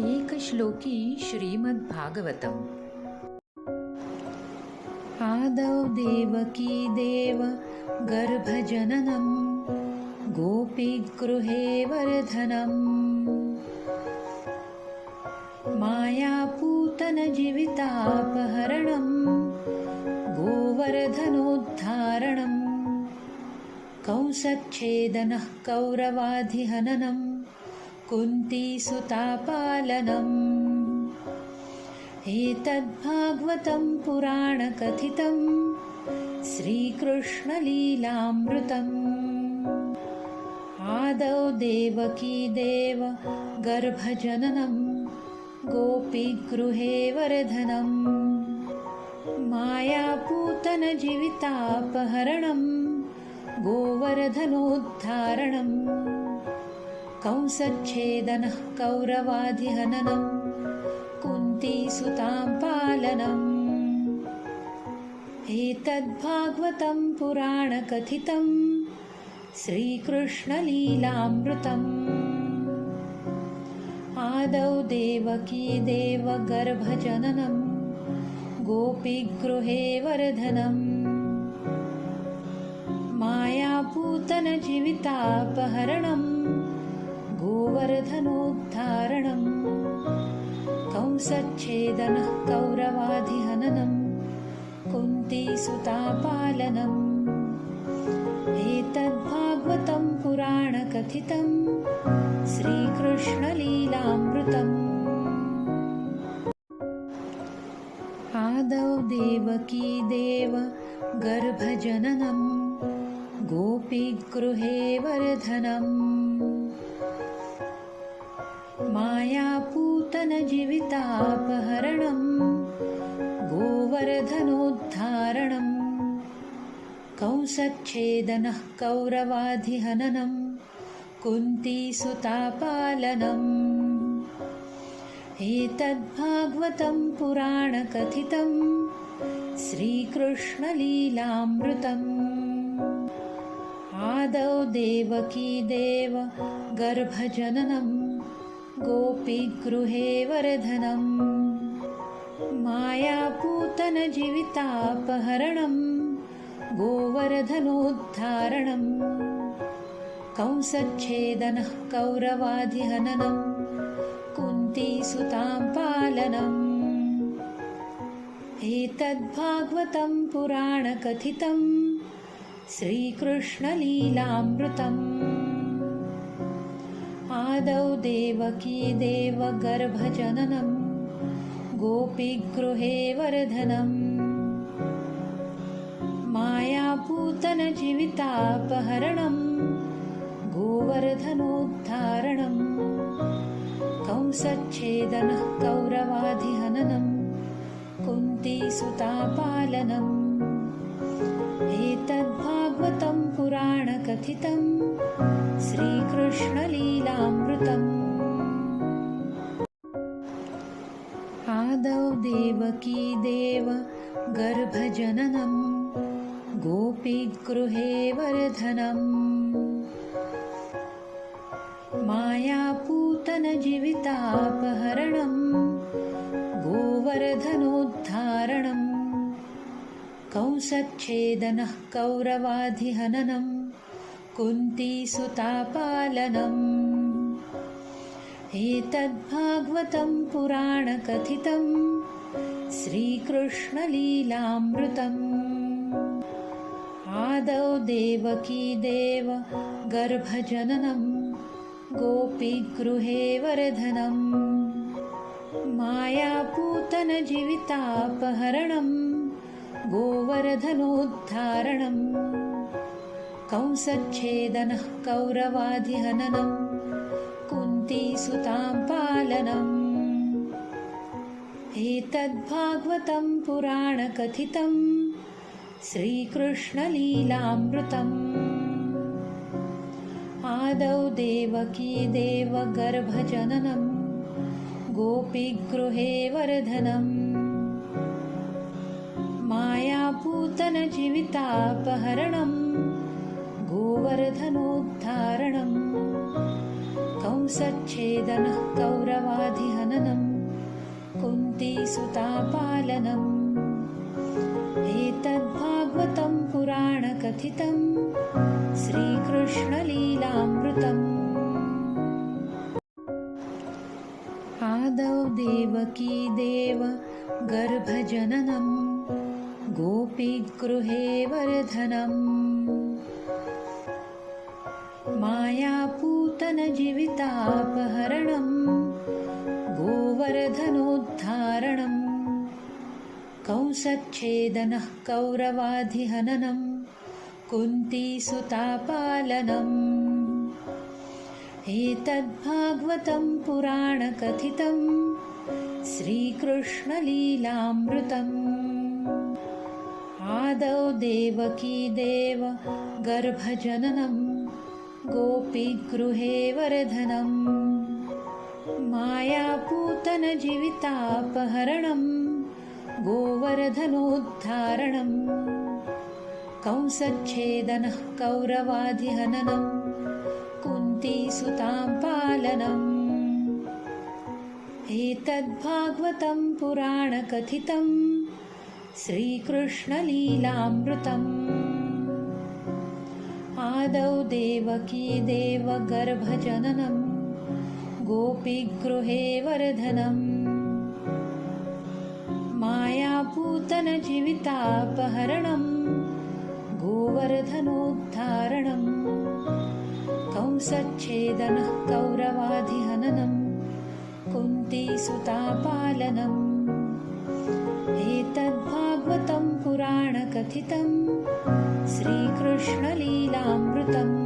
एकश्लोकी श्रीमद्भागवतम्। आदौ देवकी देव गर्भजननं गोपीगृहे वर्धनम् मायापूतनजीवितापहरणं गोवर्धनोद्धारणं कंसच्छेदनः कौरवाधिहननं कुन्तीसुतापालनम् एतद्भागवतं पुराणकथितं श्रीकृष्णलीलामृतम्। आदौ देवकी देव गर्भजननं गोपीगृहे वर्धनं मायापूतनजीवितापहरणं गोवर्धनोद्धारणं कंसच्छेदनः कौरवाधिहननं कुन्तीसुतां पालनम् एतद्भागवतं पुराणकथितं श्रीकृष्णलीलामृतम्। आदौ देवकी देव गर्भजननं गोपीगृहे वर्धनं मायापूतनजीवितापहरणं गोवर्धनोद्धारणं कंसच्छेदनः कौरवाधिहननं कुन्तीसुतापालनम् एतद्भागवतं पुराणकथितं श्रीकृष्णलीलामृतम्। आदौ देवकी देव गर्भजननं गोपीगृहे वर्धनं मायापूतनजीवितापहरणं गोवर्धनोद्धारणं कंसच्छेदनः कौरवाधिहननं कुन्तीसुतापालनम् एतद्भागवतं पुराणकथितं श्रीकृष्णलीलामृतम्। आदौ देवकी देव गर्भजननं गोपीगृहे वर्धनं मायापूतनजीवितापहरणं गोवर्धनोद्धारणं कंसच्छेदनः कौरवाधिहननं कुन्तीसुतां पालनम् एतद्भागवतं पुराणकथितं श्रीकृष्णलीलामृतम्। आदौ देवकी देव गर्भजननं गोपीगृहे वर्धनं मायापूतनजीवितापहरणं गोवर्धनोद्धारणं कंसच्छेदनः कौरवाधिहननं कुन्तीसुतापालनम् एतद्भागवतं पुराणकथितं श्रीकृष्णलीलामृतम्। आदौ देवकी देव गर्भजननं गोपीगृहे वर्धनं मायापूतनजीवितापहरणं गोवर्धनोद्धारणं कंसच्छेदनः कौरवाधिहननं कुन्तीसुतापालनम् एतद्भागवतं पुराणकथितं श्रीकृष्णलीलामृतम्। आदौ देवकी देव गर्भजननं गोपीगृहे वर्धनं मायापूतनजीवितापहरणं गोवर्धनोद्धारणं कंसच्छेदनः कौरवाधिहननं कुन्तीसुतां पालनम् एतद्भागवतं पुराणकथितं श्रीकृष्णलीलामृतम्। आदौ देवकी देव गर्भजननं गोपीगृहे वर्धनं मायापूतनजीवितापहरणं गोवर्धनोद्धारणं कंसच्छेदनः कौरवाधिहननम् कुन्तीसुतापालनम् एतद्भागवतं पुराणकथितं श्रीकृष्णलीलामृतम् आदौ देवकी देव गर्भजननं गोपीगृहे वर्धनम् मायापूतनजीवितापहरणं गोवर्धनोद्धारणम् कंसच्छेदनः कौरवाधिहननं कुन्तीसुतापालनम् एतद्भागवतं पुराणकथितं श्रीकृष्णलीलामृतम् आदौ देवकी देव गर्भजननं गोपीगृहे वर्धनम् मायापूतनजीवितापहरणं गोवर्धनोद्धारणम् कंसच्छेदनः कौरवाधिहननं कुन्तीसुतां पालनम् एतद्भागवतं पुराणकथितं श्रीकृष्णलीलामृतम् आदौ देवकी देव गर्भजननं गोपीगृहे वर्धनम् मायापूतनजीवितापहरणं गोवर्धनोद्धारणम् कंसच्छेदनः कौरवाधिहननं कुन्तीसुतापालनम् एतद्भागवतं पुराणकथितं श्रीकृष्णलीलामृतम्